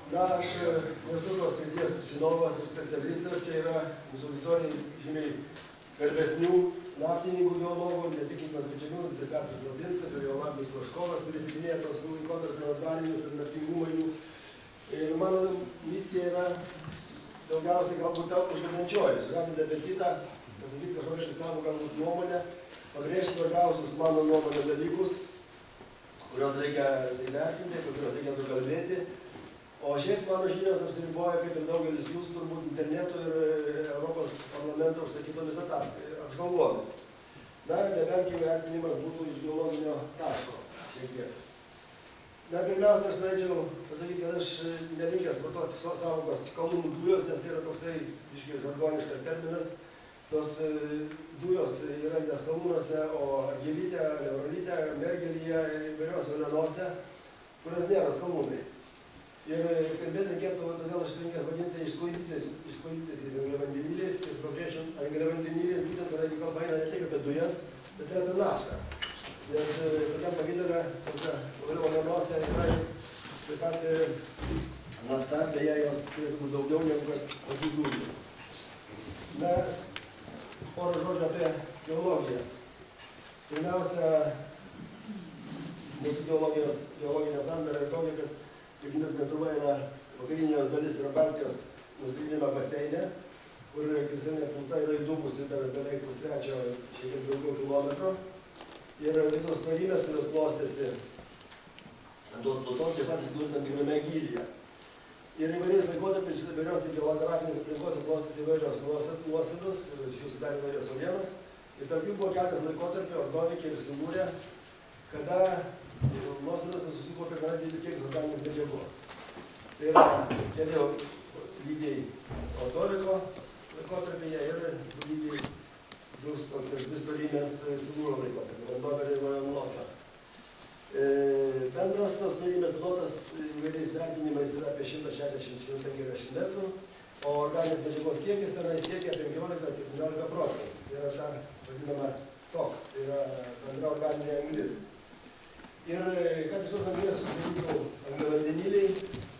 Na, aš nesu tos srities žinovas ir specialistas, čia yra mūsų auditorijai žymiai garbesnių naftininkų geologų, ne tik Ignas Bičiūnas, bet ir Petras Lapinskas ir Leonardas Flaškovas, kurie tyrinėja tos laikotarpio organinius ir naftingumą jų. Ir mano misija yra daugiausiai galbūt užgadančioji, suradinti apetitą, pasakyti kažkokią savo galbūt nuomonę, pabrėžti svarbiausius mano nuomonę dalykus, kuriuos reikia įvertinti, kuriuos reikia nukalbėti. O šiaip mano žinios apsiriboja, kaip ir daugelis jūsų, turbūt interneto ir Europos parlamento užsakytomis apžvalgomis. Na, nebent jų vertinimas būtų iš geologinio taško šiek tiek. Na, pirmiausia, aš norėčiau pasakyti, kad aš nelinkęs vartoti sąvokos skalūnų dujos, nes tai yra toksai, biškai, žargoniškas terminas. Tos dujos yra ne skalūnuose, o gelyte, leurolite, mergelyje ir įvairios vėlianose, kurios nėra skalūnai. Ir kalbėti reikėtų, todėl aš linkęs vadinti išsklaidytais angliavandeniliais ir pabrėžiu angliavandeniliais, būtent kadangi kalba eina ne tik apie dujas, bet ir apie naftą. Nes tokiam pavydale, tose vėlianose yra taip pat nafta, beje, jos turėtų būti daugiau negu kas pačių dujų. Na, porą žodžių apie geologiją. Pirmiausia, mūsų geologinė sandara yra tokia, kad kaip žinot, Lietuva yra vakarinė dalis yra Baltijos nuskridimo baseine, kur kristalinė pluta yra įdubusi per beveik pustrečio, šiek tiek daugiau kilometro. Ir visos storymės, kurios klostėsi ant tos plutos, taip pat įsidūrė tam tikrame gylyje. Ir įvairiais laikotarpiais įvairiose geografinės aplinkose klostėsi įvairios nuosėdos, iš jų sudarė įvairios uolienos. Ir tarp jų buvo keletas laikotarpių, Ordovike ir Silūre, kada nuosėdose susikaupė gana didelis kiekis organinės medžiagos. Tai yra keli lygiai Ordoviko laikotarpyje ir lygiai dvi storymės Silūro laikotarpyje, Vandoverio ir Vajanlokio. Bendras tos storymės plotas įvairiais vertinimais yra apie 160–150 metrų, o organinės medžiagos kiekis tenai siekia 15–17%. Tai yra ta vadinama TOK, tai yra bendra organinė anglis. Ir kad iš tos anglies susidarytų angliavandeniliai,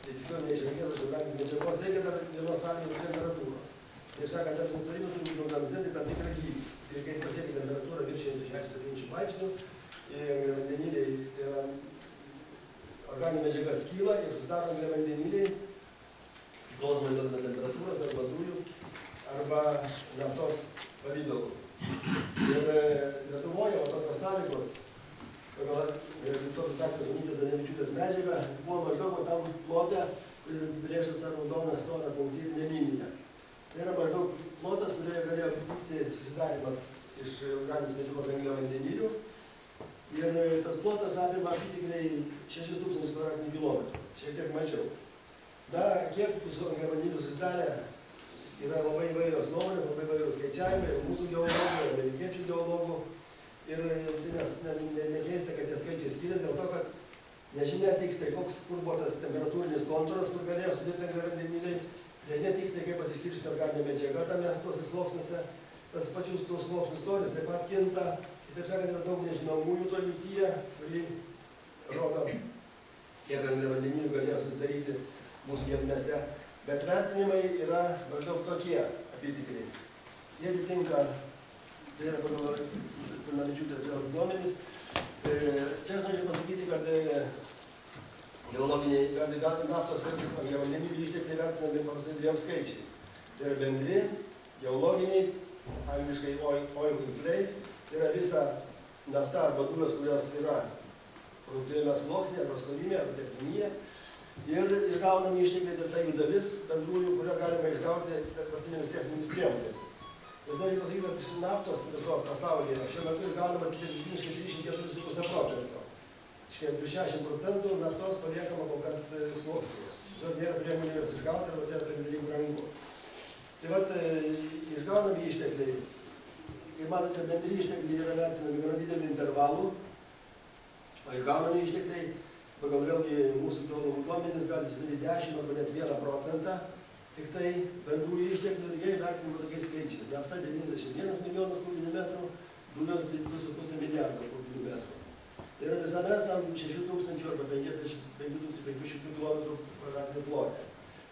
tai tiksliau neišreikėtos organinės medžiagos, reikia dar vienos sąlygos temperatūros. Tai sakant, tarp sustarimų turi būti organizuoti tam tikrą gylį. Ir kai pasiekia temperatūrą viršijančią 60–70 laipsnių, angliavandeniliai, tai yra organinė medžiaga skyla ir susidaro angliavandeniliai, priklausomai nuo temperatūros arba dujų arba naftos pavidalų. Ir Lietuvoje, o tokios sąlygos, pagal tos daktaros Onytės Danevičiūtės medžiagą, buvo maždaug tam plote, kuris brėžtas tą raudoną storą punktyrinę liniją. Tai yra maždaug plotas, kurioje galėjo vykti susidarimas iš organinės medžiagos angliavandenilių. Ir tas plotas apima apytikriai 6000 kvadratinių kilometrų, šiek tiek mažiau. Na, kiek tų angliavandenilių susidarė, yra labai įvairios nuomonės, labai įvairios skaičiavimai, ir mūsų geologų, ir amerikiečių geologų. Ir nekeista, kad tie skaičiai skiriasi dėl to, kad nežinia tiksliai, kur buvo tas temperatūrinis kontūras, kur galėjo sudėti angliavandeniliai, nežinia tiksliai, kaip pasiskirstė organinė medžiaga tame tuose sluoksniuose, tas pačius tų sluoksnių storis taip pat kinta. Taip sakant, yra daug nežinomųjų to lytyje, kuri rodo, kiek angliavandenilių galėjo susidaryti mūsų gelmėse. Bet vertinimai yra maždaug tokie apytikriai. Jie atitinka, tai yra pagal Danevičiūtės duomenys. Čia aš norėčiau pasakyti, kad geologiniai naftos ir angliavandenilių ištekliai vertinami paprastai dviem skaičiais. Tai yra bendri, geologiniai, angliškai oil in place, tai yra visa nafta arba dujos, kurios yra produktyviame sluoksnyje arba storymėje arba teptinyje. Ir išgaunami ištekliai ir tai jų dalis bendrųjų, kurio galima išgauti dabartinėmis techninėmis priemonėmis. Ir noriu pasakyti, kad iš naftos visos pasaulyje šiuo metu išgaunama tik vidutiniškai 34,5%. Virš 60% naftos paliekama kol kas sluoksnyje. Tiesiog nėra priemonių jos išgauti arba tai yra pernelyg brangu. Tai vat, išgaunami ištekliai. Kaip matote, bendri ištekliai yra vertinami gana didelių intervalų, o išgaunami ištekliai pagal vėlgi mūsų geologų duomenys gali sudaryti 10 arba net 1%. Tik tai bendrųjų išteklių ir jie įvertinimo tokiais skaičiais. Nafta 91 milijonas kubinių metrų, dujos 2,5 milijardo kubinių metrų. Tai yra visame tam 6000 arba 5500 km² plote.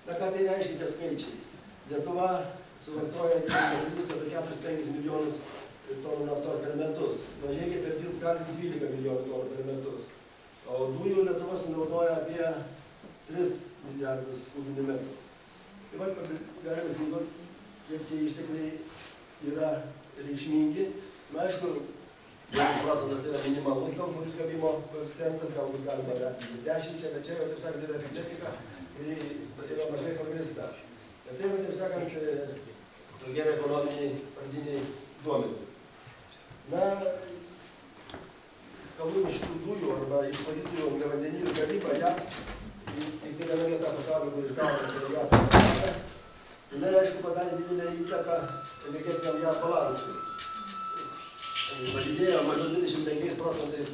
Na ką tai reiškia tie skaičiai? Lietuva suvartoja apie 4-5 milijonus tonų naftos per metus. Mažeikiai perdirbt gali 12 milijonų tonų per metus. O dujų Lietuva sunaudoja apie 3 milijardus kubinių metrų. Taip pat galime įsivaizduoti, kiek tie ištekliai yra reikšmingi. Na, aišku, 10 procentas tai yra minimalus galbūt išgavimo koeficientas, galbūt galima vertinti 10, bet čia jau, taip sakant, yra aritmetika, kuri yra mažai pagrįsta. Bet tai yra, taip sakant, tokie ekonominiai pradiniai duomenys. Na, kalbant iš šitų dujų arba iš valytųjų angliavandenilių gavybą, ją tik tai viena vieta pasaulyje, kur išgauna, tai ją padarė. Jinai, aišku, padarė didelę įtaką energetiniam ją balansui. Padidėjo mažiau 25 procentais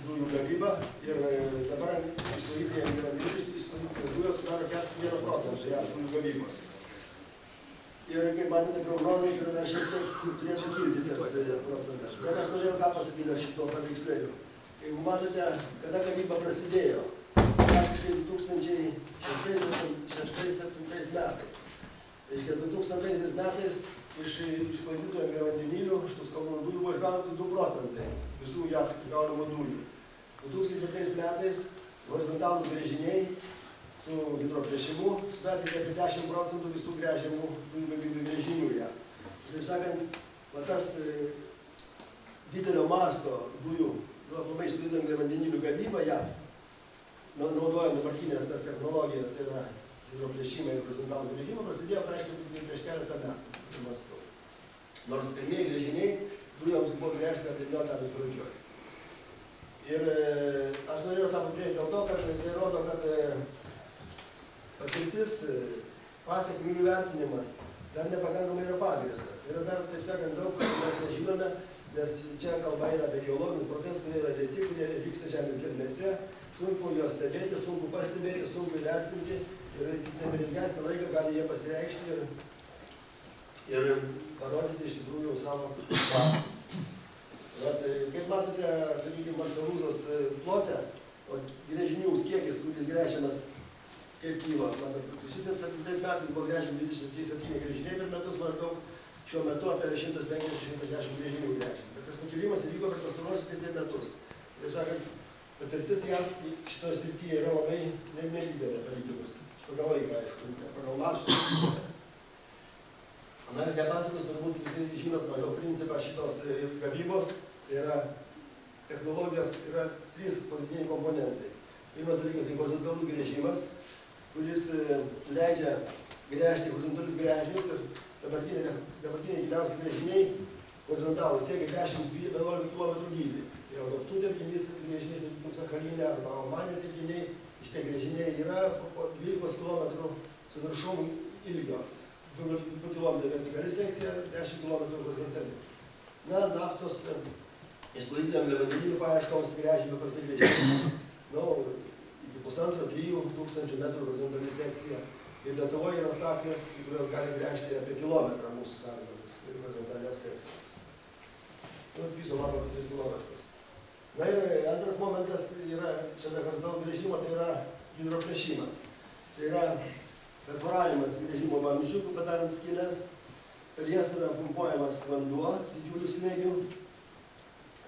dujų gavyba ir dabar išvalytėje angliavandenilių dujos sudaro 41 procentą ją dujų gavybos. Ir, kaip matote, prognozai yra dar šiek tiek turėtų kilti tas procentas. Bet aš norėjau ką pasakyti dar šito paveikslėliu. Jeigu matote, kada gavyba prasidėjo, praktiškai 2006-2007 metais. Reiškia, 2000 metais iš išvalytų angliavandenilių, iš tų skalūnų dujų buvo išgauti 2 procentai visų JAV išgaunamų dujų. 2004 metais horizontalūs gręžiniai su hidroplėšimu sudarė apie 10 procentų visų gręžiamų dujų gavybai gręžinių JAV. Taip sakant, tas didelio masto dujų, aplamai išvalytų angliavandenilių gavyba JAV, naudojant dabartinės tas technologijas, tai yra hidroplėšimą ir horizontalų gręžimą, prasidėjo praktiškai prieš keletą metų. Nors pirmieji gręžiniai dujoms buvo gręžti apie 19 amžiaus pradžioj. Ir aš norėjau tą pabrėžti dėl to, kad tai rodo, kad patirtis, pasekmių įvertinimas dar nepakankamai yra pagrįstas. Tai yra dar, taip sakant, daug, kad mes nežinome, nes čia kalba eina apie geologinius procesus, kurie yra lėti, kurie vyksta žemės gelmėse, sunku juos stebėti, sunku pastebėti, sunku įvertinti ir per ilgesnį laiką gali jie pasireikšti ir parodyti iš tikrųjų savo pastus. Kaip matote, sakykime, Marsalūzos plote, gręžinių kiekis, kuris gręžiamas kaip kyla. Matote, 2007 metais buvo gręžiami 27 gręžiniai per metus, maždaug šiuo metu apie 150-160 gręžinių gręžiami. Bet tas pakilimas įvyko per pastaruosius 7 metus. Taip sakant, patirtis JAV šitoje srityje yra labai nedidelė palyginus. Pagal laiką, aišku, pagal mastus. Na ir nepasakos, turbūt visi žinot mažiau principą šitos gavybos. Tai yra technologijos, yra 3 pagrindiniai komponentai. Pirmas dalykas tai horizontalus gręžimas, kuris leidžia gręžti horizontalius gręžinius ir dabartiniai giliausi gręžiniai horizontalūs siekia 10-11 km gylį. Tai Algaptų telkinys gręžinys, Sachalinė arba Omanė telkiniai, šitie gręžiniai yra po 12 km su viršum ilgio. 2 km vertikali sekcija, 10 km horizontali. Na, naftos išvalytų angliavandenilių paieškoms gręžime prastai gręžiniai. Iki 1,5–3 tūkstančių metrų horizontali sekcija. Ir Lietuvoje yra staknės, kurios gali gręžti apie kilometrą mūsų sąlygomis horizontalias sekcijas. Viso labo apie 3 km. Na ir antras momentas yra šalia horizontalų gręžimo, tai yra hidroplėšimas. Tai yra perforavimas gręžimo vamzdžių, padarant skylės, per jas yra pumpuojamas vanduo didžiulių slėgių,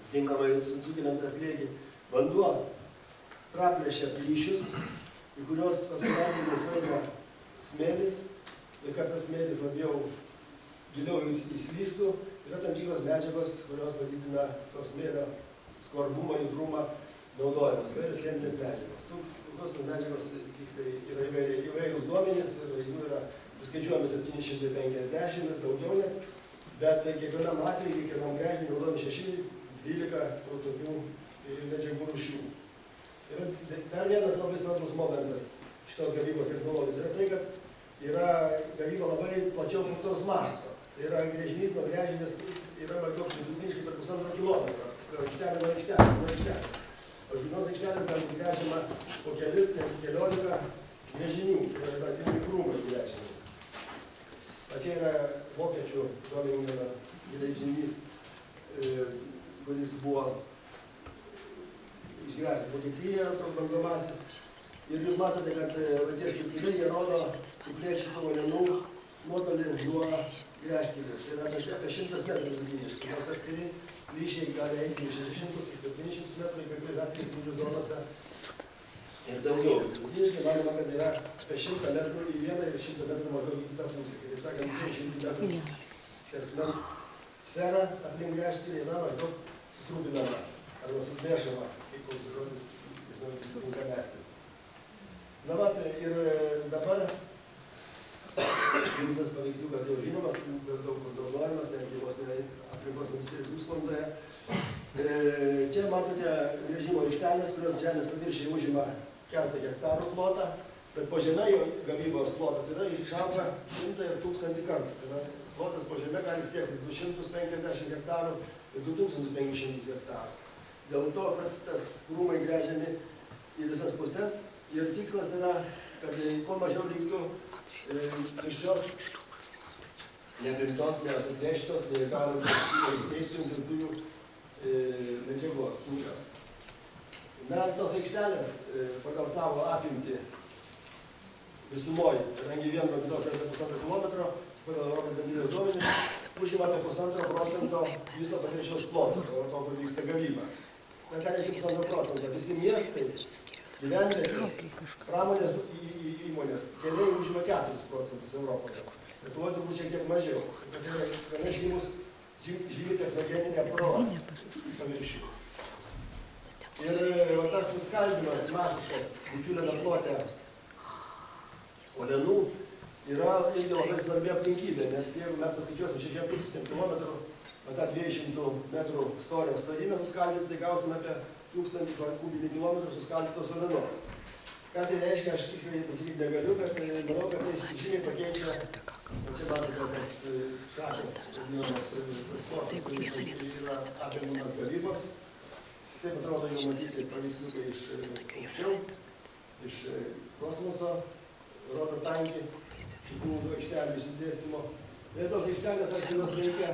atitinkamai sukeliant tą slėgį. Vanduo praplėšia plyšius, į kurios paskui sueina smėlis, ir kad tas smėlis labiau giliau įslystų, yra tam tikros medžiagos, kurios padidina to smėlio skvarbumą, judrumą naudojimas, įvairios cheminės medžiagos. Tos medžiagos yra įvairūs duomenys ir jų yra skaičiuojami 750 ir daugiau net, bet kiekvienam atveju, kiekvienam gręžiniui naudojami 6-12 tokių medžiagų rūšių. Ir dar vienas labai svarbus momentas šitos gavybos technologijos yra tai, kad yra gavyba labai plačiau plataus masto. Tai yra gręžinys nuo gręžinės yra maždaug vidutiniškai per 1,5 kilometrą. Aikštelė nuo aikštelės. O iš vienos aikštelės gali būti gręžiama po kelis, net 11 gręžinių. Tai yra vadinami krūmai gręžiniai. O čia yra vokiečių duomenų gręžinys, kuris buvo išgręžtas Vokietijoje, toks bandomasis. Ir jūs matote, kad tie skrituliai, jie rodo suplėšytų uolienų nuotolį nuo gręžtuvės. Tai yra apie 100 metrų vidutiniškai. Nors atskiri plyšiai gali eiti 600 ir 700 metrų, kai kuriais atvejais plyšių zonose ir daugiau. Vidutiniškai manoma, kad yra apie 100 metrų į vieną ir 100 metrų maždaug į kitą pusę. Kitaip sakant, 200 metrų skersmens sfera aplink gręžtuvę yra maždaug sutrupinama arba suplėšama, kaip koks žodis, nežinau, tinkamesnis. Na va, ir dabar rimtas paveiksliukas jau žinomas, daug kontroliuojamas, netgi vos ne aplinkos ministerijos užsklandoje. Čia matote režimo aikštelės, kurios žemės paviršiai užima 4 hektarų plotą, bet po žeme jo gavybos plotas yra išauga 100 ir 1000 kartų. Tai yra, plotas po žeme gali siekti 250 hektarų ir 2500 hektarų. Dėl to, kad krūmai gręžiami į visas pusės, ir tikslas yra, kad kuo mažiau liktų tuščios, neprimtos, nesuplėšytos, neįgalintos dujų medžiagos. Na, tos aikštelės pagal savo apimtį visumoje, kadangi vien nuo kitos yra 1,5 kilometro, pagal Europos bendrijos duomenis, užima apie 1,5% viso paviršiaus ploto, to, kur vyksta gavyba. Na, ten iki 1,5%. Visi miestai, gyvenvietės, pramonės įmonės, keliai užima 4% Europoje. Lietuvoje turbūt šiek tiek mažiau. Tai yra gana žymi technogeninė apkrova paviršių. Ir tas suskaldymas masiškas didžiuliame plote uolienų yra irgi labai svarbi aplinkybė, nes jeigu mes paskaičiuosim 6000 km, tą 200 metrų storio storymę suskaldyti, tai gausime apie 1000 kubinių kilometrų suskaldytos uolienos. Ką tai reiškia, aš tiksliai pasakyti negaliu, bet manau, kad tai žymiai pakeičia, čia matote, tas šakos, yra apėmimas gavybos. Taip atrodo jau matyti paveiksliukai iš aukščiau, iš kosmoso, rodo tankį, šitų aikštelių išsidėstymo. Ir tos aikštelės, aš juos reikia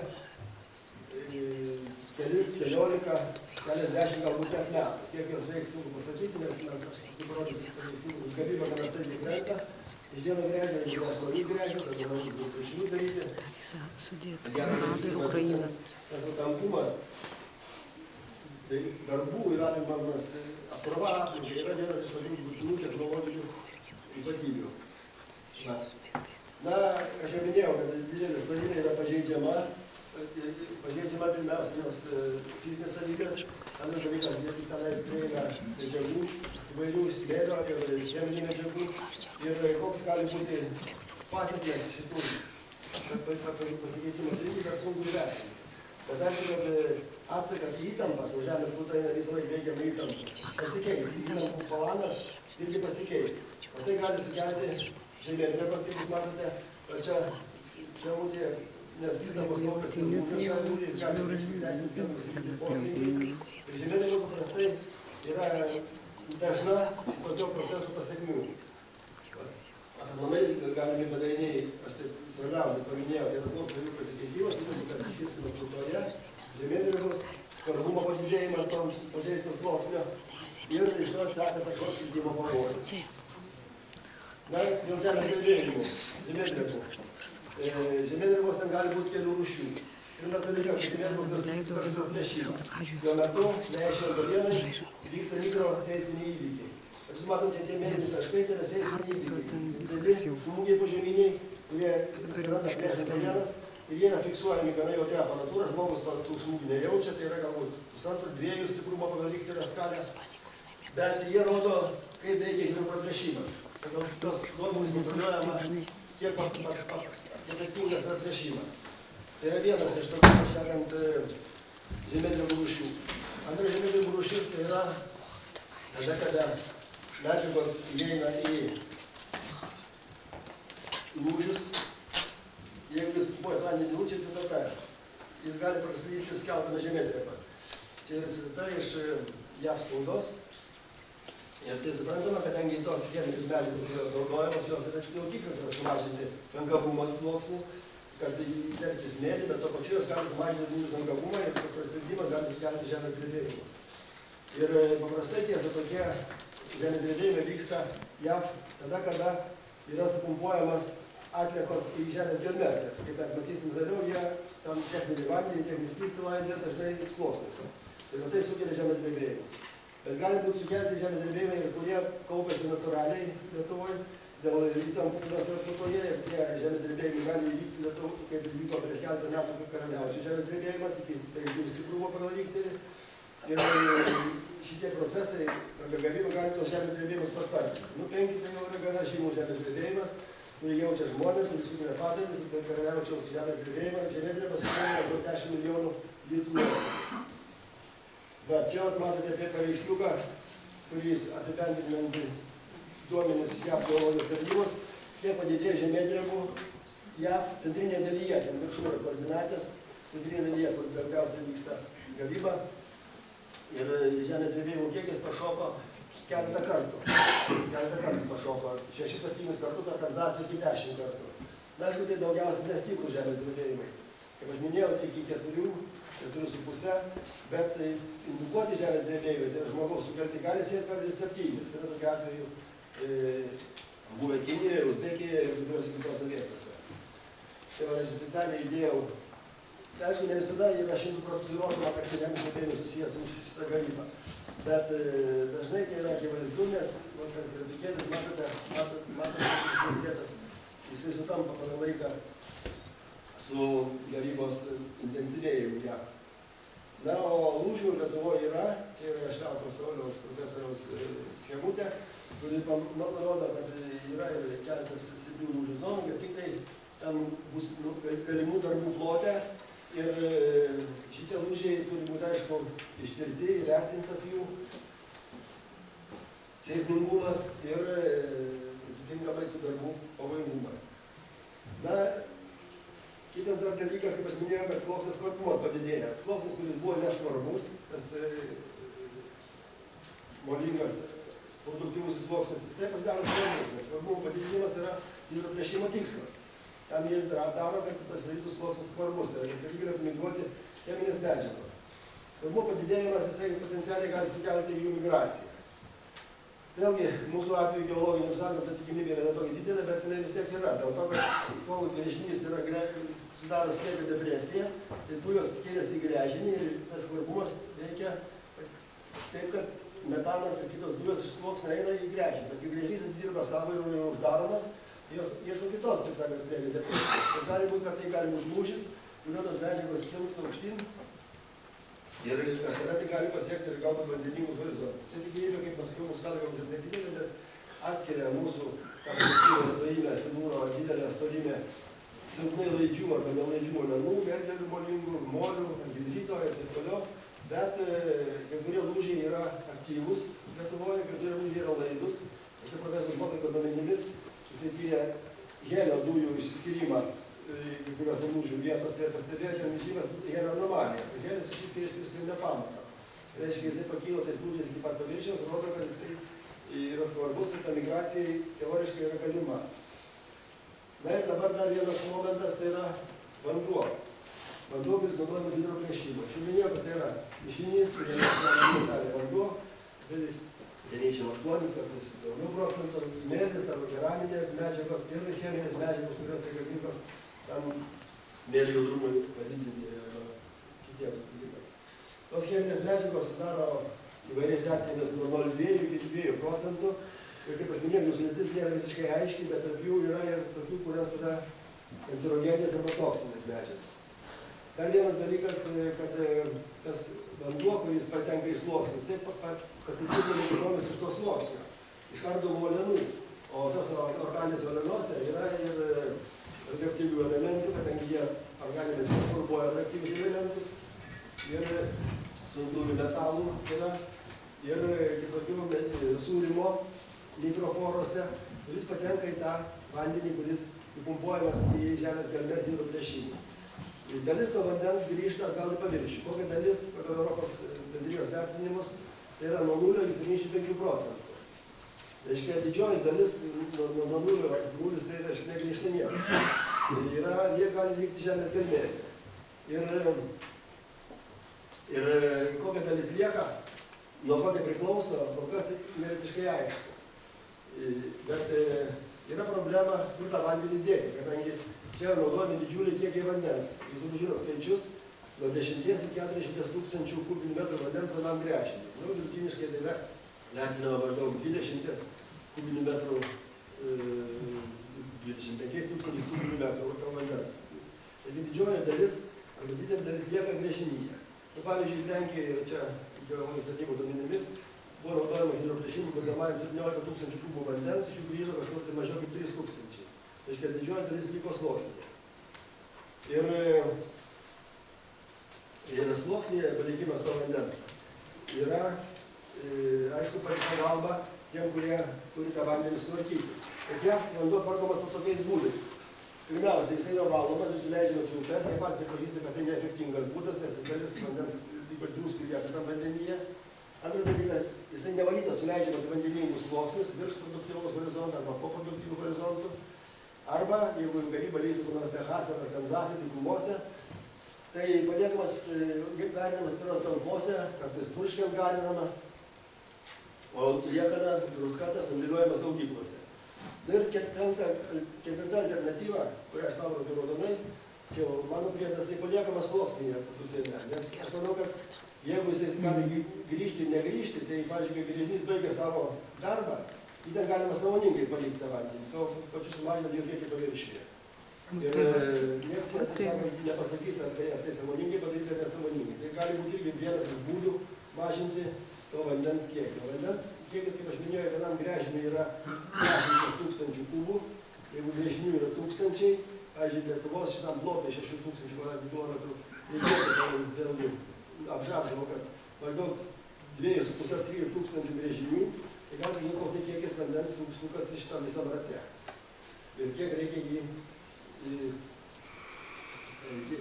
kelis, 14, keliasdešimt galbūt net metų. Kiek jos reiks sunku pasakyti, nes gavybą gana staigiai krenta. Iš vieno gręžio, jeigu aš noriu gręžęs, arba noriu priešinių daryti. Tas tankumas darbų ir apimamas apkrova aplinkai yra vienas iš tokių būtinų technologinių ypatybių. Na, aš jau minėjau, kad didelė storinė yra pažeidžiama. Pažeidžiama pirmiausia jos fizinės savybės, antras dalykas, jie tenai prieina medžiagų, įvairių smėlio ir cheminių medžiagų ir koks gali būti pasekmės šitų pasikeitimų, tai dar sunku įvertinti. Bet aišku, kad atsakas į įtampas, o žemės pluta visą laiką veikiama įtampas, pasikeis, įtampų balansas irgi pasikeis. O tai gali sukelti žemėdrebas, kaip jūs matote, čia ūtė. Nes įtampos laukas ir ūkiuose dūrės gali leisti vienas poslinkiai. Ir žemėdrebų paprastai yra dažna tokio proceso pasekmių. Aplamai galimi padariniai, aš taip svarbiausiai paminėjau, tai yra lauko jų pasikeitimas, kad išskirstimo plutoje, žemėdrebos, skarbumo padidėjimas to pažeisto sluoksnio ir iš to seka taršos skirtimo pavojus. Na, dėl žemės drebėjimų, žemėdrebų. Žemėdrebos ten gali būti kelių rūšių. Ir natūraliai, kad žemėdrebos daug plėšimo. Jo metu, neaiškiai dienai, vyksta mikroseisminiai įvykiai. Jūs matom, čia tie mėlyni taškai, tai yra seisminiai įvykiai. Dideli smūgiai požeminiai, kurie atsiranda plėšant dienas ir jie yra fiksuojami gana jautria aparatūra. Žmogus tų smūgių nejaučia, tai yra galbūt 1,5-2 stiprumo pagal Richterio skalę. Bet jie rodo, kaip veikia hidroplėšimas. Pagal tos duomenys kontroliuojama kiek efektingas atvešimas. Tai yra vienas iš tokių, kaip sakant, žemėdrebų rūšių. Antra žemėdrebų rūšis tai yra tada, kada medžiagos įeina į lūžius. Jeigu jis puojas vandenį lūčiai citata, jis gali praslysti skelbamą žemėdrebą. Čia yra citata iš JAV spaudos. Ir tai suprantama, kadangi tos cheminės medžiagos yra naudojamos, jos yra tikslas yra sumažinti sankabumą sluoksnių, kad įterpti smėlį, bet to pačiu jos gali sumažinti dujų sankabumą ir tas praskleidimas gali sukelti žemės drebėjimus. Ir paprastai tiesa tokie žemės drebėjimai vyksta JAV tada, kada yra supumpuojamas atliekos į žemės gelmes, nes kaip mes matysim vėliau, jie tam techninį vandenį, techninį skystį laidė dažnai sluoksniuose. Ir tai sukelia žemės drebėjimą. Bet gali būti sukelti žemės drebėjimai, kurie kaupiasi natūraliai Lietuvoje, dėl įtampų, kurios yra plutoje, ir tie žemės drebėjimai gali įvykti Lietuvoje, kaip įvyko prieš keletą metų, kaip Karaliaučių žemės drebėjimas, iki 5 stiprumo pagal Richterį. Ir šitie procesai, arba gavimo, gali tos žemės drebėjimus paspartinti. 5 tai jau yra gana žymus žemės drebėjimas, kurį jaučia žmonės, kuris sukelia padarinius, ir Karaliaučiaus žemės drebėjimą, žemėdrebas sukelia apie 10 milijonų litrų. Bet čia matote apie paveiksliuką, kuris apibendrinant duomenis JAV geologijos tarnybos, kiek padidėjo žemėdrebų JAV centrinėje dalyje, ten viršūnė koordinatės, centrinėje dalyje, kur daugiausiai vyksta gavyba. Ir žemės drebėjimų kiekis pašoko keletą kartų. Keletą kartų pašoko, 6-7 kartus, ar Kanzase iki 10 kartų. Na, aišku, tai daugiausiai nestiprų žemės drebėjimai. Kaip aš minėjau, tai iki 4,5, bet indukuoti žemės drebėjimai, tai žmogaus sukelti gali siekti per 7. Tai yra tokiu atveju buvę Kinijoje, Uzbekijoje ir kitose vietose. Tai va, aš specialiai įdėjau. Tai aišku, ne visada yra 100% įrodoma, kad žemės drebėjimai susijęs su šitą gavybą. Bet dažnai tai yra akivaizdu, nes tas grafikėlis, matote, grafikėtas, jisai sutampa pagal laiką su gavybos intensyvėjimu JAV. Na, o lūžių Lietuvoje yra, čia yra Šalto Sauliaus profesoriaus schemutė, kuri parodo, kad yra ir keletas stiprių lūžių zonų, ir tik tai ten bus galimų darbų plote. Ir šitie lūžiai turi būti, aišku, ištirti, įvertintas jų seismingumas ir atitinkamai tų darbų pavojingumas. Na, kitas dar dalykas, kaip aš minėjau, kad sluoksnis skvarbumas padidėja. Sluoksnis, kuris buvo nesvarbus, tas molingas produktyvus sluoksnis, jisai pasidaro svarbus, nes svarbumo padidinimas yra hidroplėšimo tikslas. Tam jie daro, kad pasidarytų sluoksnis skvarbus, tai yra, kad galėtų migruoti cheminės medžiagos. Skvarbumo padidėjimas, jisai potencialiai gali sukelti jų migraciją. Vėlgi, mūsų atveju geologiniam sąlygom ta tikimybė yra tokia didelė, bet jinai vis tiek yra. Dėl to, kad kol gręžinys sudaro slėgio depresiją, tai dujos skiriasi į gręžinį ir tas skvarbumas veikia taip, kad metanas ir kitos dujos iš sluoksnio eina į gręžinį. Bet kai gręžinys atidirba savo ir yra uždaromas, jos ieško kitos, taip sakant, slėgio depresijos. Tai gali būti, kad tai gali būti lūžis, kurio tos medžiagos kils aukštyn ir kažkada tai gali pasiekti ir galbūt vandeningus horizontus. Čia tikimybė, kaip mes sakiau, mūsų sąlygomis ir nedidelė, nes atskiria mūsų stojime Simūro didelę storymę silpnai laidžių arba nelaidžių molenų, merdelių molingų, molių, anhidrito ir taip toliau. Bet kai kurie lūžiai yra aktyvus Lietuvoje, kai kurie lūžiai yra laidus. Čia profesorius Mokaiko duomenimis jisai tyrė helio dujų išsiskyrimą kai kuriuose lūžių vietose ir pastebėjo ten žymes helio anomaliją. Tai helis išsiskiria iš kristalinio pamato. Reiškia, jisai pakyla tais lūžiais iki pat paviršiaus, rodo, kad jisai yra svarbus ir ta migracija teoriškai yra galima. Na ir dabar dar vienas momentas, tai yra vanduo. Vanduo, kuris naudojamas hidroplėšimui. Aš minėjau, kad tai yra mišinys, kuris yra vanduo, 98 kartus daugiau procentų, smėlis arba keraminės medžiagos ir cheminės medžiagos, kurios reikalingos tam smėlio judrumui padidinti arba kitiems dalykams. Tos cheminės medžiagos sudaro įvairiais vertinimis nuo 0,2 iki 2 procentų. Ir kaip aš minėjau, jų sudėtis nėra visiškai aiški, bet tarp jų yra ir tokių, kurios yra kancerogeninės arba toksinės medžiagos. Dar vienas dalykas, kad tas vanduo, kuris patenka į sluoksnį, jisai pasitvirtina neutronis iš to sluoksnio, iš ardomų molenų. O tos organinės molenuose yra ir radioaktyvių elementų, kadangi jie organinė medžiaga formuoja radioaktyvius elementus, ir sunkiųjų metalų yra, ir kitokių sūrymo mikroporose, kuris patenka į tą vandenį, kuris įpumpuojamas į žemės gelmes hidroplėšimui. Dalis to vandens grįžta atgal į paviršių. Kokia dalis, pagal Europos bendrijos vertinimus, tai yra nuo 0 iki 75 procentų. Reiškia, didžioji dalis nuo 0 tai reiškia negrįžta niekur. Jie gali likti žemės gelmėse. Ir kokia dalis lieka, Nuo ko tai priklauso, kol kas nevisiškai aišku. Bet yra problema, kur tą vandenį dėti, kadangi čia naudojami didžiuliai kiekiai vandens. Jūs žinot skaičius, nuo 10 iki 40 tūkstančių kubinių metrų vandens vienam gręžiniui. Vidutiniškai tai vertinama maždaug 20 kubinių metrų, 25 tūkstančių kubinių metrų vandens. Taigi didžioji dalis, arba didelė dalis lieka gręžinyje. Pavyzdžiui, Lenkijoje, čia geologinių statybų duomenimis, buvo naudojama hidroplėšimui vadinamajam 17 tūkstančių kubų vandens, iš jų grįžo kažkur tai mažiau kaip 3 tūkstančiai. Reiškia, didžioji dalis liko sluoksnyje. Ir sluoksnyje palikimas to vandens yra, aišku, pagalba tiem, kurie turi tą vandenį sutvarkyti. Tokie vanduo tvarkomas tokiais būdais. Pirmiausia, jisai yra valomas, įsileidžiamas į upes, taip pat pripažįsta, kad tai neefektingas būdas, nes dalis vandens, ypač druskų lieka tam vandenyje. Antras dalykas, jisai nevalytas suleidžiamas į vandeningus sluoksnius, virš produktyvaus horizonto arba po produktyvų horizontų. Arba, jeigu gavyba leis kur nors Texase ar Kanzase, dykumose, tai paliekamas garinamas atviros talpose, kartais purškiant garinamas, o liekana druskata sandėliuojamas saugyklose. Ir ketvirta alternatyva, kurią aš parodžiau raudonai, čia mano priedas, tai paliekamas sluoksnyje. Nes aš manau, kad jeigu jisai gali grįžti ir negrįžti, tai, pavyzdžiui, kai gręžinys baigia savo darbą, tai ten galima sąmoningai palikti tą vandenį, to pačiu sumažinant jo kiekį paviršiuje. Ir nieks nepasakys, ar tai sąmoningai padaryti ar nesąmoningai. Tai gali būti irgi vienas iš būdų mažinti to vandens kiekį. Vandens kiekis, kaip aš minėjau, vienam gręžiniui yra 10 tūkstančių kubų, jeigu gręžinių yra tūkstančiai, pavyzdžiui, Lietuvos šitam plotui 6 tūkstančių kvadratinių kilometrų, reikėtų vėlgi apžapžamokas maždaug 2,5–3 tūkstančių gręžinių, tai gali koks tai kiekis vandens sukasi šitam visam rate. Ir kiek reikia jį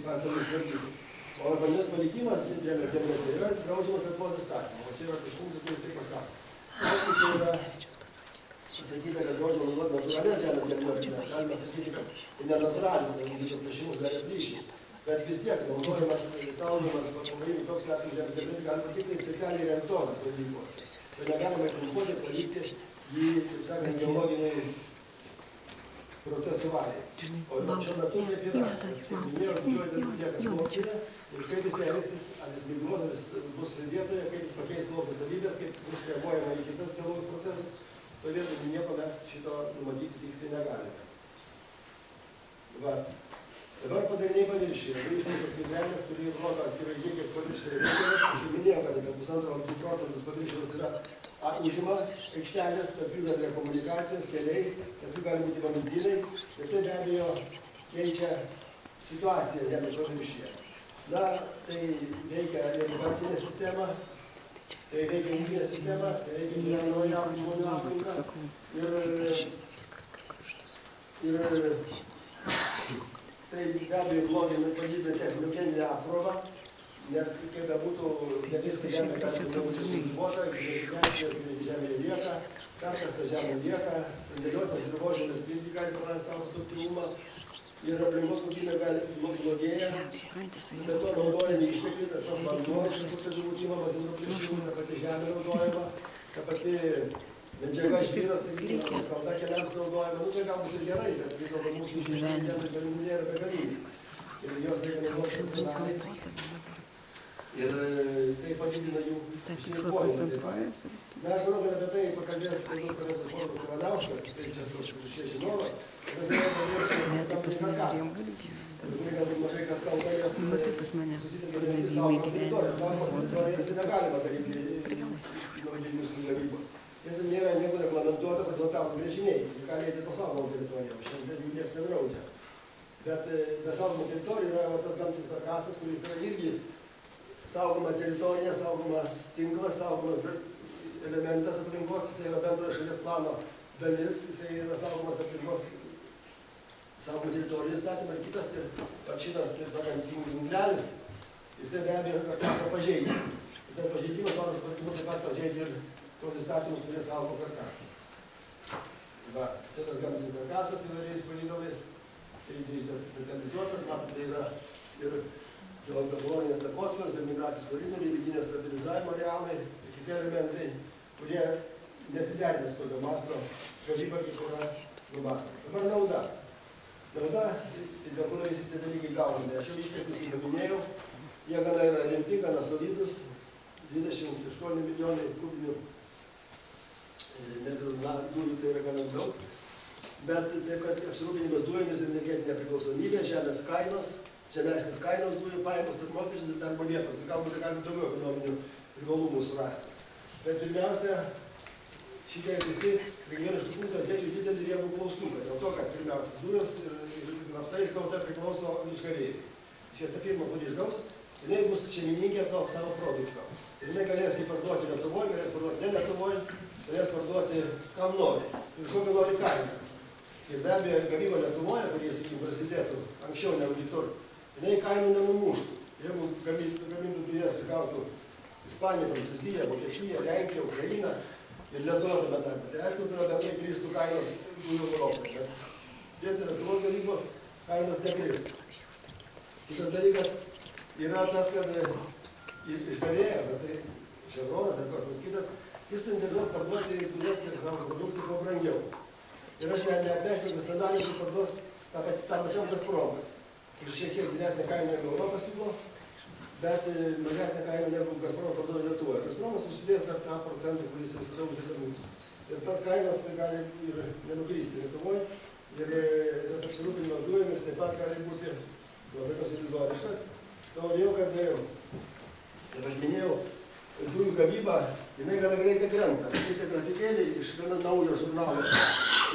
pastoviai tvarkyti. O vandens palikimas dėmėse yra draudžiamas Lietuvos įstatymu, o čia yra kažkoks, kuris tai pasako. Aišku, čia yra pasakyta, kad draudžiama naudoti natūralias žemės dėmėse, galima sakyti, kad tai nenatūralius, nes plėšimus gali plyšti. Bet vis tiek naudojamas, saugomas, pavojimų toks atveju žemės dėmėse galima tik tai specialiai įrengtos valgyklos. Tai negalima įpumpuoti, palikti jį, taip sakant, geologiniai procesų valiai. O šiuo metu taip yra. Kaip minėjau, didžioji dalis lieka sluoksnyje ir kaip jis elgsis, ar jis migruos, ar jis bus vietoje, kaip jis pakeis sluoksnių savybės, kaip bus reaguojama į kitas geologinius procesus. Toj vietoj nieko mes šito numatyti tiksliai negalime. Dabar padariniai paviršiuje. Grįžtamos skaidrelės, kuri rodo akivaizdžiai, kiek paviršiuje reikia. Aš jau minėjau, kad apie 1,5 procentus paviršiaus yra užima aikštelės, tarp jų yra komunikacijos, keliai, tarp jų gali būti vamzdynai. Ir tai be abejo keičia situaciją žemės paviršiuje. Na, tai reikia ir gamtinė sistema, tai reikia ūkinė sistema, tai reikia gyvenamąją žmonių aplinką. Ir tai be abejo blogina padidina technogeninę apkrovą, nes kaip bebūtų, ne viską žemė gali būti užsibuota, žemė lieka, karkas žemė lieka, sandėliuotas dirvožemis irgi gali prarasti savo produktyvumą ir aplinkos kokybė gali blogėja, bet to naudojami ištekliai, tas pats vanduo, kažkur žūtimamas, hidroplėšimų, ta pati žemė naudojama, ta pati medžiaga žvyras, sakykime, skalda keliams naudojama, nu tai galbūt ir gerai, bet vis dėlto mūsų ištekliai žemės galimybė nėra begaliniai. Ir jos reikia naudoti racionaliai. Ir tai padidina jų išsirikojimą. Na, aš manau, kad apie tai pakalbės profesorius Povilas Kavaliauskas, tai čia šie žinovas, ir galbūt mažai kas kalba, nes susitelkė ne saugomos teritorijos. Saugomos teritorijos negalima daryti naudinius gavybos. Nes nėra nieko reglamentuota horizontalūs gręžiniai. Jie gali eiti po saugomą teritoriją, o šiandien jų niekas nedraudžia. Bet be saugomų teritorijų yra tas gamtinis karkasas, kuris yra irgi saugoma teritorija, saugomas tinklas, saugomas elementas aplinkos, jisai yra bendrojo šalies plano dalis, jisai yra saugomas aplinkos saugomų teritorijų įstatymą ir kitas, ir pat šitas, taip sakant, tinklelis, jisai be abejo karkasą pažeidžia. Ir tas pažeidimas, mano supratimu, taip pat pažeidžia ir tos įstatymus, kurie saugo karkasą. Va, čia tas gamtinis karkasas įvairiais palydovais, tai detalizuotas, matot, tai yra ir geologinės takosferos ir migracijos koridoriai, vidinio stabilizavimo arealai, kiti elementai, kurie nesiderina su tokio masto gavyba, kaip yra numastoma. Dabar nauda. Nauda, dėl kurio visi tie dalykai gauname. Aš jau išteklius įpaminėjau, jie gana yra rimti, gana solidus, 28 milijonai kubinių metrų dujų, tai yra gana daug. Bet taip, kad apsirūpinimas dujomis ir energetinė priklausomybė, žemės kainos, žemesnės kainos dujų pajamos, bet mokesčius ir darbo vietos. Galbūt galime daugiau ekonominių privalumų surasti. Bet pirmiausia, šitie visi regionų iš tikrųjų atėčiau didelį riebų klaustuką. Dėl to, kad pirmiausia, dujos ir nafta išgauta priklauso išgavėjai. Šitą firmą, kuri išgaus, jinai bus šeimininkė to savo produkto. Ir jinai galės jį parduoti Lietuvoje, galės parduoti ne Lietuvoje, galės parduoti kam nori. Ir kokią nori kainą. Ir be abejo, gavyba Lietuvoje, kurie, sakykime, prasidėtų anksčiau negu kitur, jinai kainų nenumuštų. Jeigu gamintų dujas ir gautų Ispanija, Prancūzija, Vokietija, Lenkija, Ukraina ir Lietuva tame tarpe, tai aišku, tada bendrai kristų kainos dujų Europoje. Bet dėl Lietuvos gavybos kainos nekris. Kitas dalykas yra tas, kad išgavėja, bet tai Chevronas ar kas nors kitas, jis suinteresuotas parduoti dujas ir savo produkciją kuo brangiau. Ir aš neatnešiu visada, jeigu parduos tą pačiam Gazpromą. Ir šiek tiek didesnė kaina negu Europos siūlo, bet mažesnė kaina negu Gazpromas parduoda Lietuvoje. Gazpromas užsidės dar tą procentą, kuris visada uždeda mums. Ir tas kainos gali ir nenukrysti Lietuvoje. Ir tas apsirūpinimas dujomis taip pat gali būti labai konsoliduotiškas. Todėl, kad, kaip aš minėjau, dujų gavyba, jinai gana greitai krenta. Šitie grafikėliai iš gana naujo žurnalo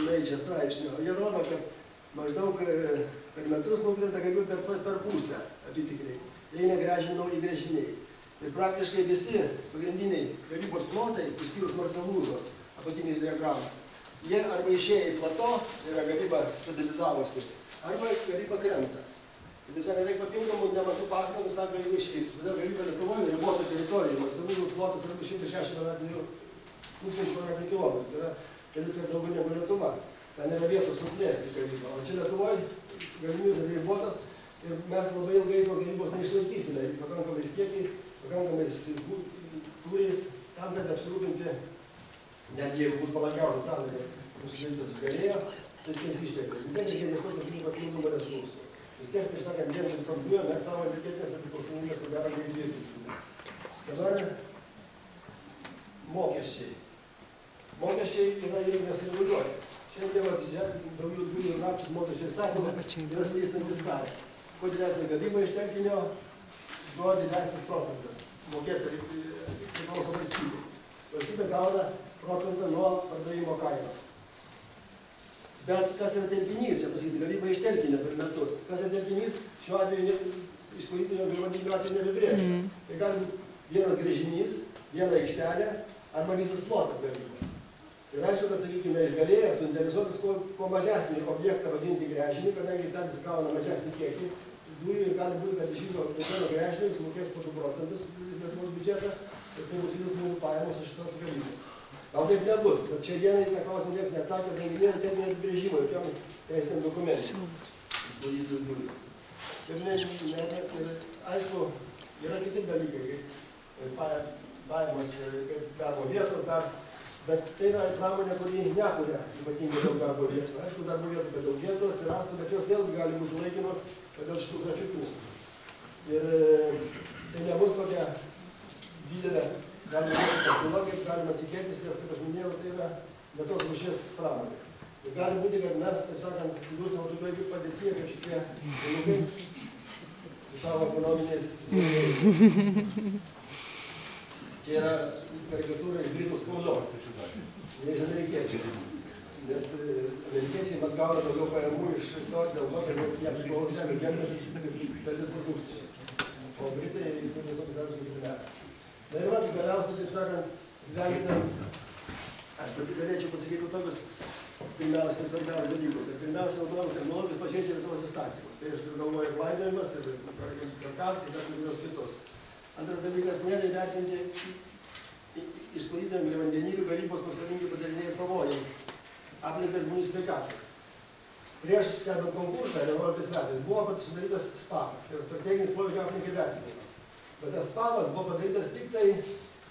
Nature straipsnio, jie rodo, kad maždaug per metus nukrenta gavyba per pusę apytikriai. Jie negręžiami nauji gręžiniai. Ir praktiškai visi pagrindiniai gavybos plotai, išskyrus Marsalūzos apatiniai diagramą, jie arba išėję į plato, yra gavyba stabilizavosi, arba gavyba krenta. Taip sakant, reikia papildomų nemažų pastangų tą gavybą iškeisti. Todėl gavyba Lietuvoje riboto teritorijoje, Marsalūzos plotas yra 260 tūkstančių kvadratinių kilometrų. Tai yra kelis kart daugiau negu Lietuva. Ten yra vietos suplėsti gavybą. O čia Lietuvoje galimybės yra ribotos ir mes labai ilgai to gavybos neišlaikysime. Pakankamais kiekiais, pakankamais tūriais, tam, kad apsirūpinti, netgi jeigu bus palankiausias sąlygas, mūsų gavybos galėjo, tai ties ištekliai. Vis tiek reikia ieškoti tokių papildomų resursų. Vis tiek, tai sakant, vien ir parduoja, mes savo energetinės nepriklausomybės ko gero neįtvirtinsime. Dabar mokesčiai. Mokesčiai yra jau nesureguliuoti. Šiandien daugiau dujų ir naftos mokesčių įstatymą yra slystantis karą. Kuo didesnė gavyba iš telkinio, tuo didesnis procentas. Mokėti priklauso valstybė. Valstybė gauna procentą nuo pardavimo kainos. Bet kas yra telkinys, čia pasakyti, gavyba iš telkinio per metus. Kas yra telkinys, šiuo atveju iš politinio gyvenimo atveju neapibrėžta. Tai gali būti vienas gręžinys, viena aikštelė arba visas plotas gavybos. Ir aišku, kad, sakykime, išgavėjas suinteresuotas kuo mažesnį objektą vadinti gręžinį, kadangi ten jis gauna mažesnį kiekį dujų ir gali būti, kad iš viso vieno gręžinio jis mokės po 2 procentus Lietuvos biudžetą ir tai bus visų žmonių pajamos iš šitos gavybos. Gal taip nebus, bet šiai dienai tą klausimą niekas neatsakė, tai nėra techninio apibrėžimo, jokiam teisiniam dokumentam išvalytųjų dujų. Ir aišku, yra kiti dalykai, kaip pajamos, kaip darbo vietos dar, bet tai yra pramonė, kuri nekuria ypatingai daug darbo vietų. Aišku, darbo vietų padaugėtų, atsirastų, bet jos vėlgi gali būti laikinos dėl šitų grafikų. Ir tai nebus tokia didelė galima pasiūla, kaip galima tikėtis, nes, kaip aš minėjau, tai yra ne tos rūšies pramonė. Ir gali būti, kad mes, taip sakant, atsidūrsime tokioje padėtyje, kaip šitie dalykai su savo ekonominiais. Čia yra karikatūra iš Britų spaudos, ne iš amerikiečių. Nes amerikiečiai mat gauna daugiau pajamų iš visos dėl to, kad jie priklauso žemė gendas dalis produkcijų. O Britai turi tokius atvejus kaip mes. Na ir vat, galiausiai, taip sakant, vertinant, aš galėčiau pasakyti tokius pirmiausia svarbiausius dalykus. Tai pirmiausia, naudojamos technologijos pažeidžia Lietuvos įstatymus. Tai aš turiu galvoje laidojimas ir karkas, ir dar kurios kitos. Antras dalykas, nėra įvertinti išsklaidydami vandenilių gavybos nuostolingi padariniai ir pavojai aplinkai ir žmonių sveikatai. Prieš skelbiant konkursą 11 metais buvo sudarytas SPAVas, tai yra strateginis poveikio aplinkai vertinimas. Bet tas SPAVas buvo padarytas tik tai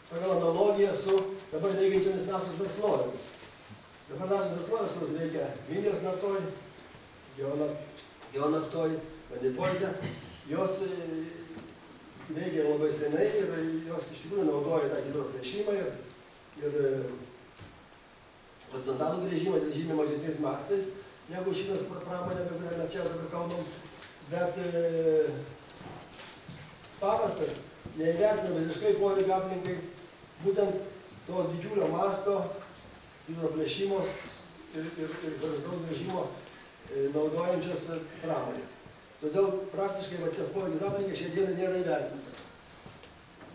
pagal analogiją su dabar veikiančiomis naftos verslovėmis. Dabar naftos verslovės, kurios veikia Vilniaus naftoj, Geonaftoj, Manifolde, jos veikia labai senai ir jos iš tikrųjų naudoja tą hidroplėšimą ir horizontalų gręžimą žymiai mažesniais mastais, negu šitas pramonė, apie kurią mes čia dabar kalbam. Bet paprastas, neįvertina visiškai poveikio aplinkai, būtent to didžiulio masto hidroplėšimo ir horizontalų gręžimo naudojančios pramonės. Todėl praktiškai tas poveikis aplinkai šiai dienai nėra įvertintas.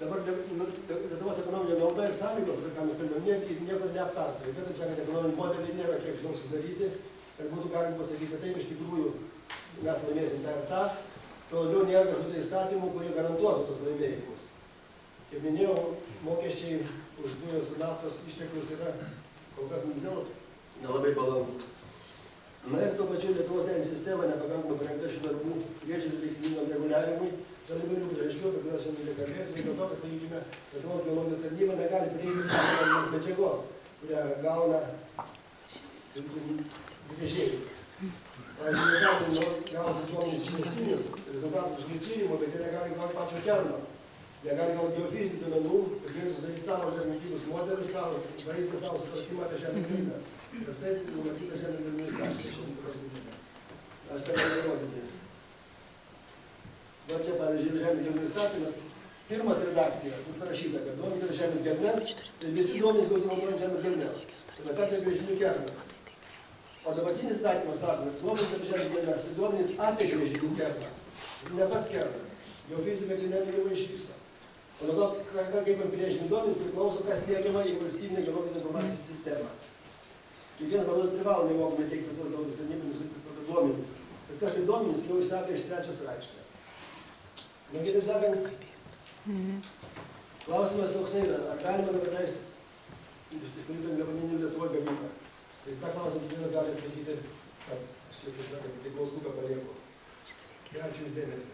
Dabar Lietuvos ekonominė nauda ir sąlygos, apie ką mes kalbėjome, niekur neaptarta. Ir čia, kad ekonominiai modeliai nėra, kiek žinau, sudaryti, kad būtų galima pasakyti, taip iš tikrųjų mes laimėsim tą ir tą, tuo labiau nėra kažkokių įstatymų, kurie garantuotų tos laimėjimus. Kaip minėjau, mokesčiai už dujos ir naftos išteklius yra kol kas mums dėl nelabai palankus. Na ir tuo pačiu Lietuvos teisės sistema nepakankamai parengta šių darbų priežiūrai veiksmingam reguliavimui dėl įvairių priežasčių, apie kurias šiandien nekalbėsime, dėl to, kad, sakykime, Lietuvos geologijos tarnyba negali prieiti medžiagos, kurią gauna vežėjai. Pavyzdžiui, negali gauti duomenys išvestinius rezultatus iš tyrimo, bet jie negali gauti pačio kerno. Negali gauti geofizinių duomenų, kad galėtų sudaryti savo alternatyvus modelius, savo vaizdą, savo supratimą apie žemės gelmes. Nes taip numatyta žemės gelmių įstatyme. Aš tai galiu rodyti. Va čia, pavyzdžiui, žemės gelmių įstatymas. Pirmas redakcija, kur parašyta, kad duomenys apie žemės gelmes, tai visi duomenys gauti naudojant žemės gelmes. Tai apie gręžinių kernas. O dabartinis įstatymas sako, kad duomenys apie žemės gelmes, tai duomenys apie gręžinių kerną. Ne pats kernas. Geofizika čia negalima iš viso. O nuo to, kaip apibrėžiami duomenys, priklauso, kas tiekiama į valstybinę geologijos informacijos sistemą. Kiekvienas vadovas privalo nemokamai teikti Lietuvos geologijos tarnybai nustatytus duomenys. Bet kas tai duomenys, jau išsakė iš 3 straipsnio. Na, kitaip sakant, klausimas toksai yra, ar galima dabar leisti išskaitant gamininių Lietuvoje gamybą. Tai tą klausimą kiekvienas gali atsakyti pats. Aš čia, kaip sakant, tai klaustuką palieku. Ačiū už dėmesį.